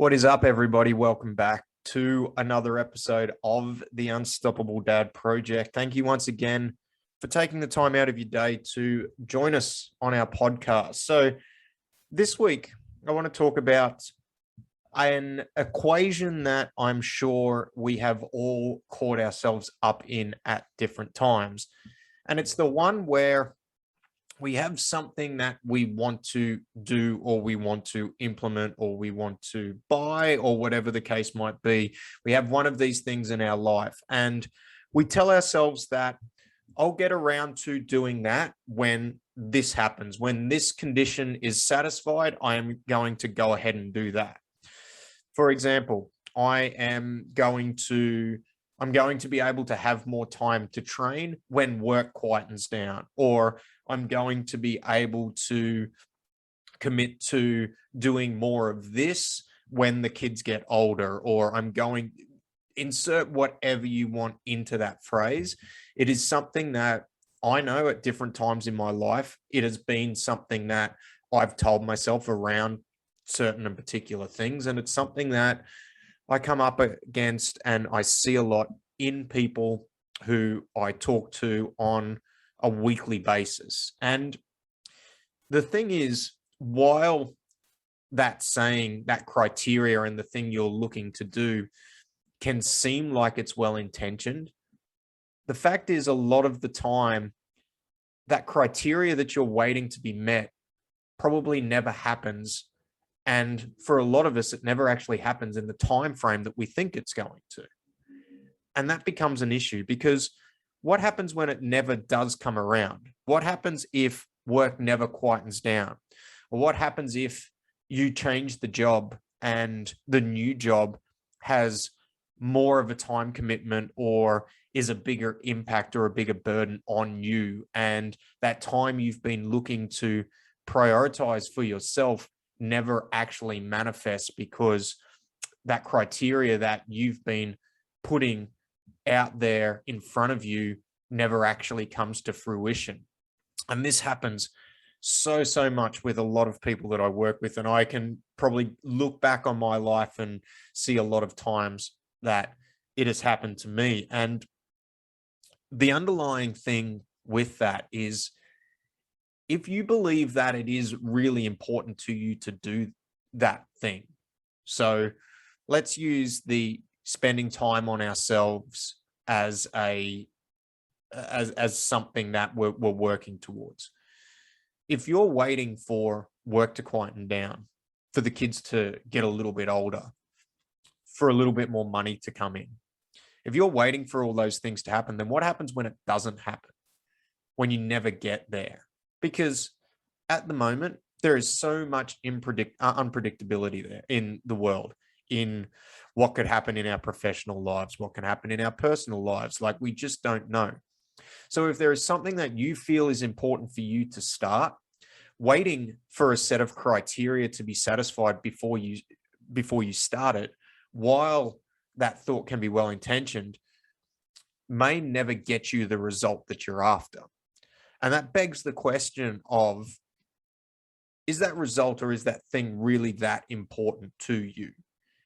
What is up, everybody? Welcome back to another episode of the Unstoppable Dad Project. Thank you once again for taking the time out of your day to join us on our podcast. So this week, I want to talk about an equation that I'm sure we have all caught ourselves up in at different times. And it's the one where we have something that we want to do or we want to implement or we want to buy or whatever the case might be. We have one of these things in our life and we tell ourselves that I'll get around to doing that when this happens. When this condition is satisfied, I am going to go ahead and do that. For example, I'm going to be able to have more time to train when work quietens down, or I'm going to be able to commit to doing more of this when the kids get older, or insert whatever you want into that phrase. It is something that I know at different times in my life, it has been something that I've told myself around certain and particular things. And it's something that I come up against and I see a lot in people who I talk to on a weekly basis. And the thing is, while that saying, that criteria and the thing you're looking to do can seem like it's well-intentioned, the fact is a lot of the time, that criteria that you're waiting to be met probably never happens. And for a lot of us, it never actually happens in the time frame that we think it's going to. And that becomes an issue, because what happens when it never does come around? What happens if work never quietens down? Or what happens if you change the job and the new job has more of a time commitment or is a bigger impact or a bigger burden on you? And that time you've been looking to prioritize for yourself never actually manifests because that criteria that you've been putting out there in front of you never actually comes to fruition. And this happens so much with a lot of people that I work with. And I can probably look back on my life and see a lot of times that it has happened to me. And the underlying thing with that is, if you believe that it is really important to you to do that thing. So let's use the spending time on ourselves as something that we're working towards. If you're waiting for work to quieten down, for the kids to get a little bit older, for a little bit more money to come in, if you're waiting for all those things to happen, then what happens when it doesn't happen? When you never get there? Because at the moment, there is so much unpredictability there in the world, in what could happen in our professional lives, what can happen in our personal lives. Like, we just don't know. So if there is something that you feel is important for you to start, waiting for a set of criteria to be satisfied before you start it, while that thought can be well-intentioned, may never get you the result that you're after. And that begs the question of, is that result or is that thing really that important to you?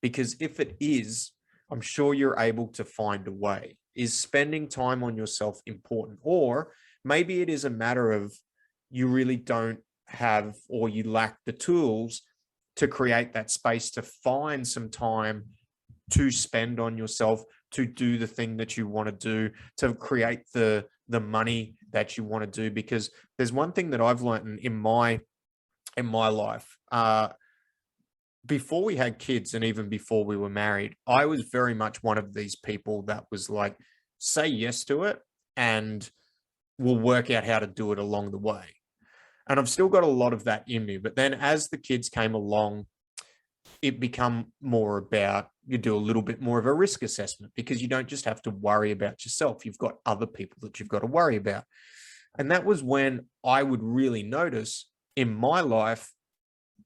Because if it is, I'm sure you're able to find a way. Is spending time on yourself important? Or maybe it is a matter of you really don't have, or you lack the tools to create that space to find some time to spend on yourself, to do the thing that you want to do, to create the money that you want to do. Because there's one thing that I've learned in my life, before we had kids and even before we were married, I was very much one of these people that was like, say yes to it and we'll work out how to do it along the way. And I've still got a lot of that in me. But then as the kids came along, it become more about, you do a little bit more of a risk assessment, because you don't just have to worry about yourself. You've got other people that you've got to worry about. And that was when I would really notice in my life,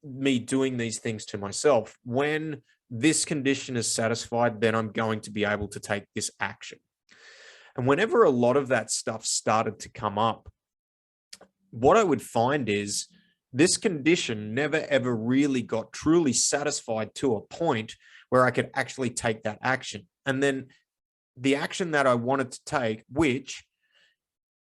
me doing these things to myself. When this condition is satisfied, then I'm going to be able to take this action. And whenever a lot of that stuff started to come up, what I would find is this condition never ever really got truly satisfied to a point where I could actually take that action. And then the action that I wanted to take, which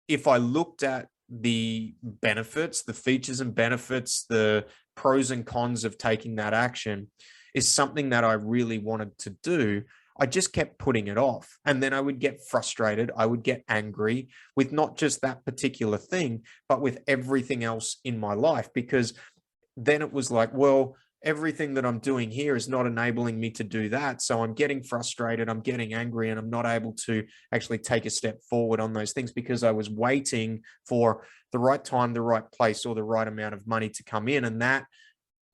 if I looked at the benefits, the features and benefits, the pros and cons of taking that action, is something that I really wanted to do, I just kept putting it off. And then I would get frustrated. I would get angry with not just that particular thing, but with everything else in my life, because then it was like, well, everything that I'm doing here is not enabling me to do that. So I'm getting frustrated, I'm getting angry, and I'm not able to actually take a step forward on those things because I was waiting for the right time, the right place, or the right amount of money to come in. And that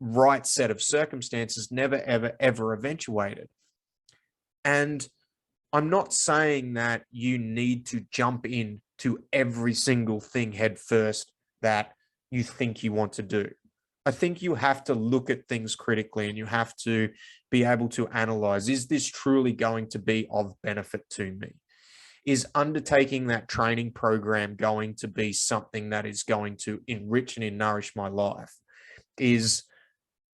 right set of circumstances never, ever, ever eventuated. And I'm not saying that you need to jump in to every single thing head first that you think you want to do. I think you have to look at things critically, and you have to be able to analyze, is this truly going to be of benefit to me? Is undertaking that training program going to be something that is going to enrich and nourish my life? Is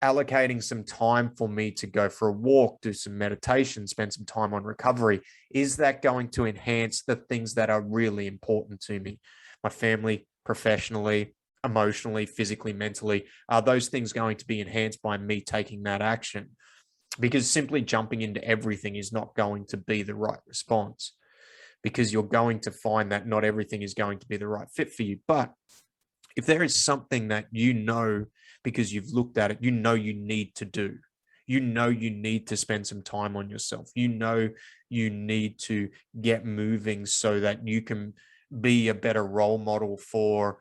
allocating some time for me to go for a walk, do some meditation, spend some time on recovery, is that going to enhance the things that are really important to me? My family, professionally, emotionally, physically, mentally, are those things going to be enhanced by me taking that action? Because simply jumping into everything is not going to be the right response, because you're going to find that not everything is going to be the right fit for you. But if there is something that you know, because you've looked at it, you know you need to do, you know you need to spend some time on yourself, you know you need to get moving so that you can be a better role model for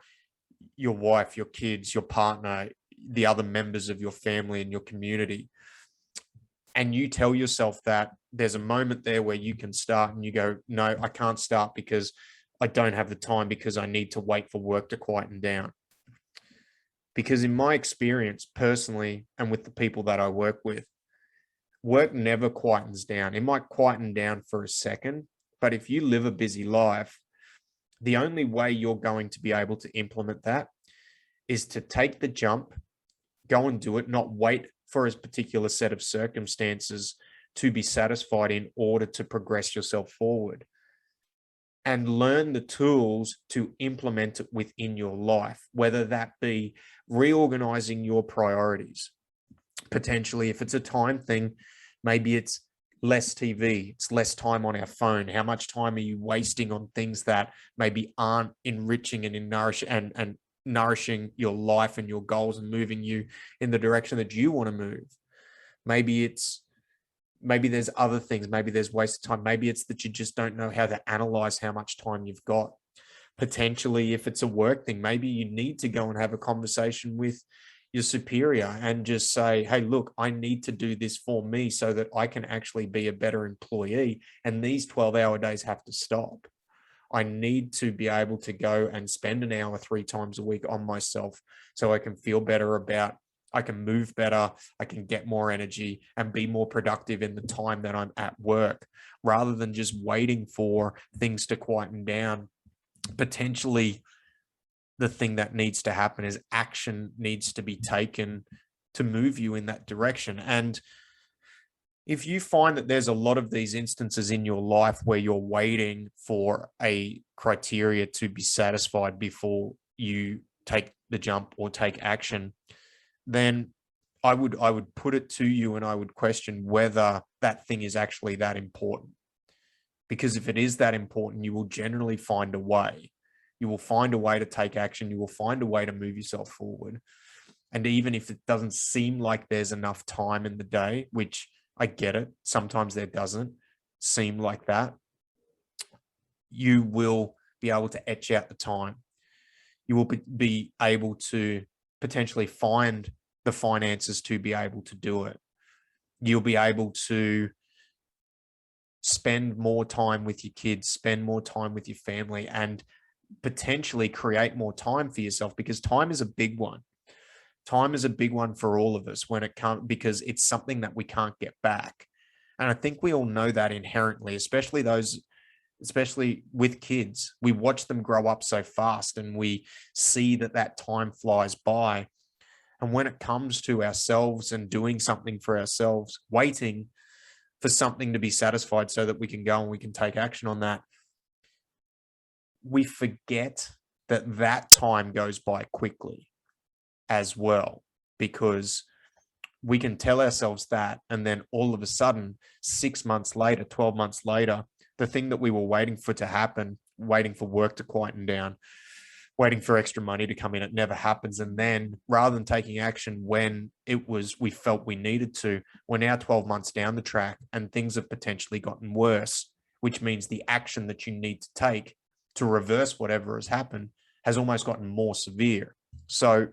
your wife, your kids, your partner, the other members of your family and your community, and you tell yourself that there's a moment there where you can start, and you go, no, I can't start because I don't have the time, because I need to wait for work to quieten down. Because in my experience personally, and with the people that I work with, work never quietens down. It might quieten down for a second, but if you live a busy life, the only way you're going to be able to implement that is to take the jump, go and do it, not wait for a particular set of circumstances to be satisfied in order to progress yourself forward, and learn the tools to implement it within your life, whether that be reorganizing your priorities. Potentially, if it's a time thing, maybe it's less TV, it's less time on our phone. How much time are you wasting on things that maybe aren't enriching and nourishing your life and your goals and moving you in the direction that you want to move? Maybe there's other things. Maybe there's wasted time. Maybe it's that you just don't know how to analyze how much time you've got. Potentially, if it's a work thing, maybe you need to go and have a conversation with your superior and just say, hey, look, I need to do this for me so that I can actually be a better employee. And these 12-hour days have to stop. I need to be able to go and spend an hour 3 times a week on myself so I can feel better about, I can move better, I can get more energy and be more productive in the time that I'm at work, rather than just waiting for things to quieten down. Potentially, the thing that needs to happen is action needs to be taken to move you in that direction. And if you find that there's a lot of these instances in your life where you're waiting for a criteria to be satisfied before you take the jump or take action, then I would put it to you, and I would question whether that thing is actually that important. Because if it is that important, you will generally find a way. You will find a way to take action. You will find a way to move yourself forward. And even if it doesn't seem like there's enough time in the day, which I get it, sometimes there doesn't seem like that, you will be able to etch out the time. You will be able to potentially find the finances to be able to do it. You'll be able to spend more time with your kids, spend more time with your family, and potentially create more time for yourself, because time is a big one. Time is a big one for all of us when it comes, because it's something that we can't get back. And I think we all know that inherently, especially those especially with kids. We watch them grow up so fast and we see that time flies by. And when it comes to ourselves and doing something for ourselves, waiting for something to be satisfied so that we can go and we can take action on that, we forget that time goes by quickly as well, because we can tell ourselves that, and then all of a sudden 6 months later, 12 months later, the thing that we were waiting for to happen, waiting for work to quieten down, waiting for extra money to come in, it never happens. And then rather than taking action when we felt we needed to, we're now 12 months down the track and things have potentially gotten worse, which means the action that you need to take to reverse whatever has happened has almost gotten more severe. So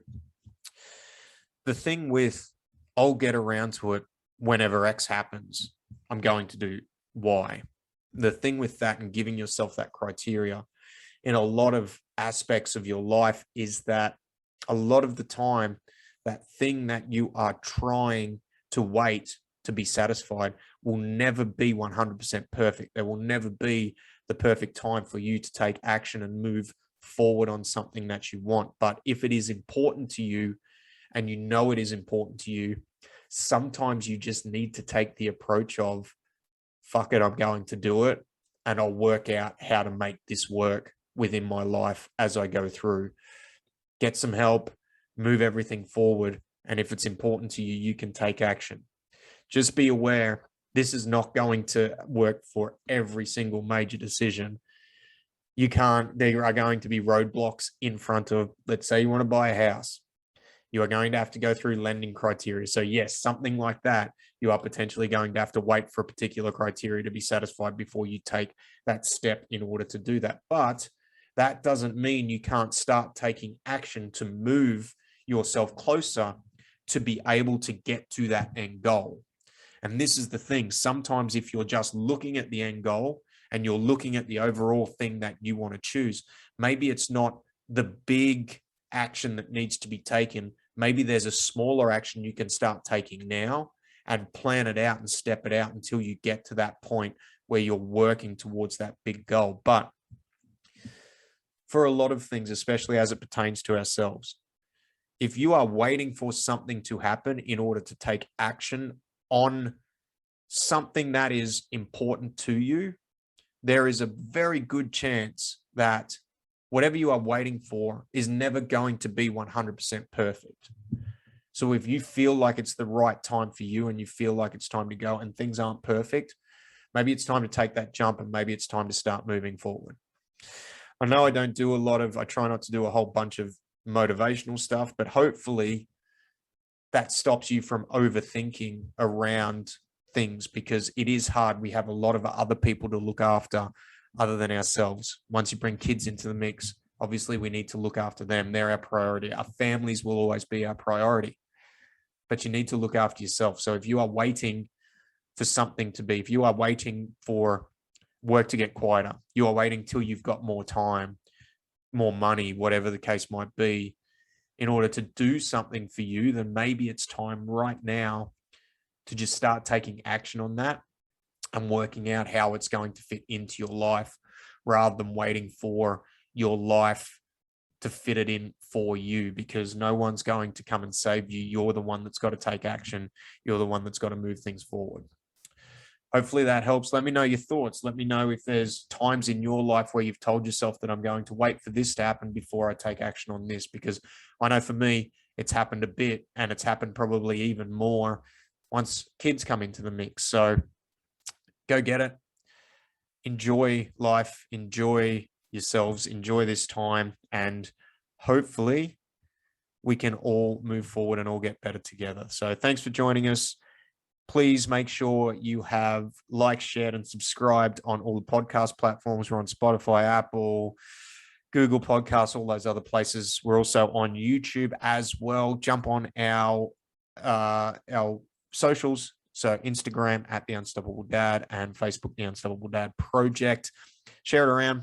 the thing with, I'll get around to it whenever X happens, I'm going to do Y. The thing with that and giving yourself that criteria in a lot of aspects of your life is that a lot of the time, that thing that you are trying to wait to be satisfied will never be 100% perfect. There will never be the perfect time for you to take action and move forward on something that you want. But if it is important to you, and you know it is important to you, sometimes you just need to take the approach of, fuck it, I'm going to do it, and I'll work out how to make this work within my life as I go through. Get some help, move everything forward, and if it's important to you, you can take action. Just be aware, this is not going to work for every single major decision. There are going to be roadblocks in front of, let's say you want to buy a house. You are going to have to go through lending criteria. So yes, something like that, you are potentially going to have to wait for a particular criteria to be satisfied before you take that step in order to do that. But that doesn't mean you can't start taking action to move yourself closer to be able to get to that end goal. And this is the thing. Sometimes if you're just looking at the end goal and you're looking at the overall thing that you want to choose, maybe it's not the big action that needs to be taken. Maybe there's a smaller action you can start taking now and plan it out and step it out until you get to that point where you're working towards that big goal. But for a lot of things, especially as it pertains to ourselves, if you are waiting for something to happen in order to take action on something that is important to you, there is a very good chance that whatever you are waiting for is never going to be 100% perfect. So if you feel like it's the right time for you and you feel like it's time to go and things aren't perfect, maybe it's time to take that jump and maybe it's time to start moving forward. I know I try not to do a whole bunch of motivational stuff, but hopefully that stops you from overthinking around things, because it is hard. We have a lot of other people to look after other than ourselves. Once you bring kids into the mix, obviously we need to look after them. They're our priority. Our families will always be our priority, but you need to look after yourself. So if you are waiting for something to be, if you are waiting for work to get quieter, you are waiting till you've got more time, more money, whatever the case might be, in order to do something for you, then maybe it's time right now to just start taking action on that and working out how it's going to fit into your life, rather than waiting for your life to fit it in for you, because no one's going to come and save you. You're the one that's got to take action. You're the one that's got to move things forward. Hopefully that helps. Let me know your thoughts. Let me know if there's times in your life where you've told yourself that I'm going to wait for this to happen before I take action on this, because I know for me, it's happened a bit, and it's happened probably even more once kids come into the mix. So go get it. Enjoy life, enjoy yourselves, enjoy this time, and hopefully we can all move forward and all get better together. So thanks for joining us. Please make sure you have liked, shared, and subscribed on all the podcast platforms. We're on Spotify, Apple, Google Podcasts, all those other places. We're also on YouTube as well. Jump on our socials. So Instagram at The Unstoppable Dad and Facebook, The Unstoppable Dad Project. Share it around.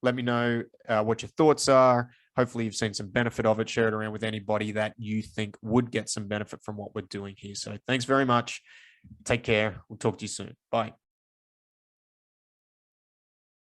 Let me know what your thoughts are. Hopefully you've seen some benefit of it. Share it around with anybody that you think would get some benefit from what we're doing here. So thanks very much. Take care. We'll talk to you soon. Bye.